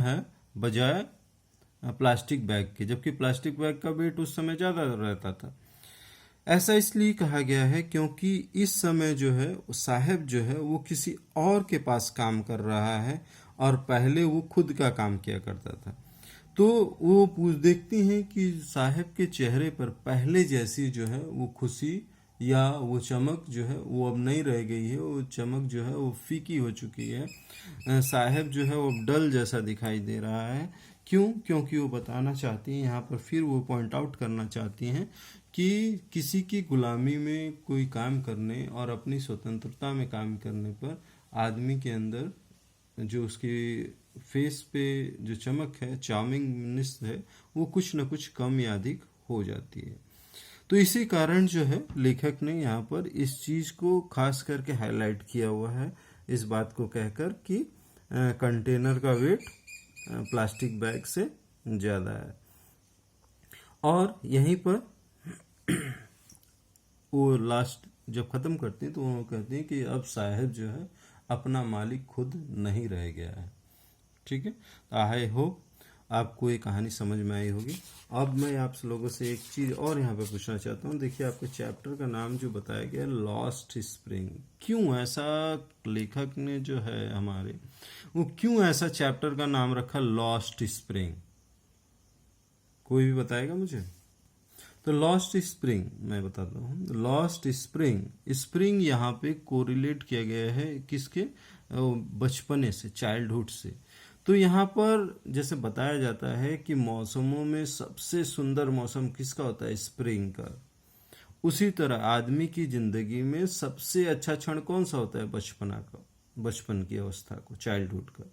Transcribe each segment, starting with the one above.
है बजाय plastic bag के, जबकि प्लास्टिक बैग का वेट उस समय ज़्यादा रहता था। ऐसा इसलिए कहा गया है क्योंकि इस समय जो है साहब जो है वो किसी और के पास काम कर रहा है और पहले वो खुद का काम किया करता था। तो वो पूछ देखती हैं कि साहब के चेहरे पर पहले जैसी जो है वो खुशी या वो चमक जो है वो अब नहीं रह गई है, वो चमक जो है वो फीकी हो चुकी है। साहब जो है वो डल जैसा दिखाई दे रहा है। क्यों? क्योंकि वो बताना चाहती हैं, यहाँ पर फिर वो पॉइंट आउट करना चाहती हैं कि किसी की गुलामी में कोई काम करने और अपनी स्वतंत्रता में काम करने पर आदमी के अंदर जो उसकी फेस पे जो चमक है, चार्मिंगनेस है, वो कुछ न कुछ कम या अधिक हो जाती है। तो इसी कारण जो है लेखक ने यहाँ पर इस चीज को खास करके हाईलाइट किया हुआ है, इस बात को कहकर कि कंटेनर का वेट प्लास्टिक बैग से ज़्यादा है। और यहीं पर वो लास्ट जब ख़त्म करते हैं तो वो कहते हैं कि अब साहब जो है अपना मालिक खुद नहीं रह गया है। ठीक है, तो आई होप आपको ये कहानी समझ में आई होगी। अब मैं आप लोगों से एक चीज़ और यहाँ पे पूछना चाहता हूँ। देखिए, आपके चैप्टर का नाम जो बताया गया है लॉस्ट स्प्रिंग, क्यों ऐसा लेखक ने जो है हमारे वो क्यों ऐसा चैप्टर का नाम रखा लॉस्ट स्प्रिंग? कोई भी बताएगा मुझे? तो लॉस्ट स्प्रिंग मैं बताता हूँ। लॉस्ट स्प्रिंग, स्प्रिंग यहाँ पे कोरिलेट किया गया है किसके? बचपने से, चाइल्डहुड से। तो यहाँ पर जैसे बताया जाता है कि मौसमों में सबसे सुंदर मौसम किसका होता है? स्प्रिंग का। उसी तरह आदमी की जिंदगी में सबसे अच्छा क्षण कौन सा होता है? बचपना का, बचपन की अवस्था को, चाइल्डहुड का।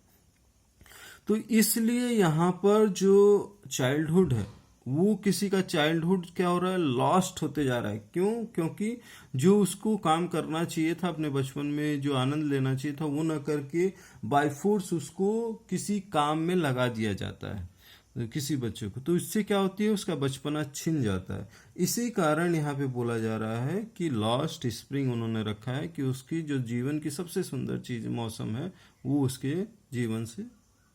तो इसलिए यहाँ पर जो चाइल्डहुड है वो किसी का चाइल्डहुड क्या हो रहा है? लॉस्ट होते जा रहा है। क्यों? क्योंकि जो उसको काम करना चाहिए था अपने बचपन में, जो आनंद लेना चाहिए था, वो न करके बाय फोर्स उसको किसी काम में लगा दिया जाता है किसी बच्चे को। तो इससे क्या होती है? उसका बचपना छिन जाता है। इसी कारण यहाँ पे बोला जा रहा है कि लॉस्ट स्प्रिंग उन्होंने रखा है कि उसकी जो जीवन की सबसे सुंदर चीज मौसम है वो उसके जीवन से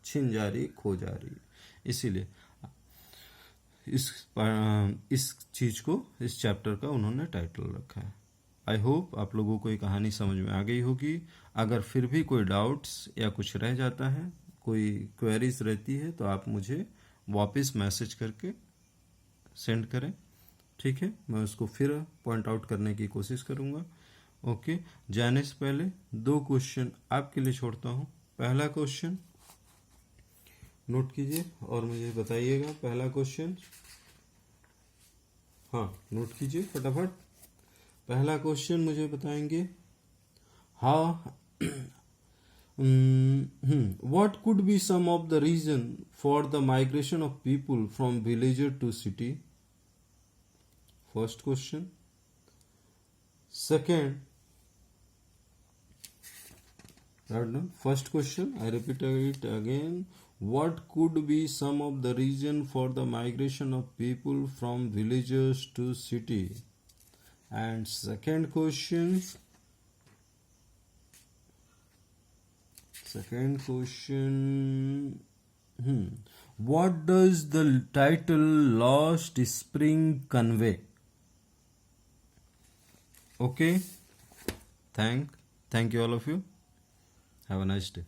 छिन जा रही, खो जा रही है। इसीलिए इस चीज को, इस चैप्टर का उन्होंने टाइटल रखा है। आई होप आप लोगों को ये कहानी समझ में आ गई होगी। अगर फिर भी कोई डाउट्स या कुछ रह जाता है, कोई क्वेरीज रहती है, तो आप मुझे वापस मैसेज करके सेंड करें। ठीक है, मैं उसको फिर पॉइंट आउट करने की कोशिश करूँगा। ओके, जाने से पहले दो क्वेश्चन आपके लिए छोड़ता हूँ। पहला क्वेश्चन नोट कीजिए और मुझे बताइएगा। पहला क्वेश्चन, हाँ नोट कीजिए फटाफट। पहला क्वेश्चन मुझे बताएंगे, how what could be some of the reason for the migration of people from villager to city? First question. Second, first question, I repeat it again. What could be some of the reason for the migration of people from villages to city? And second question, what does the title Lost Spring convey? Okay, thank you all of you. Have a nice day.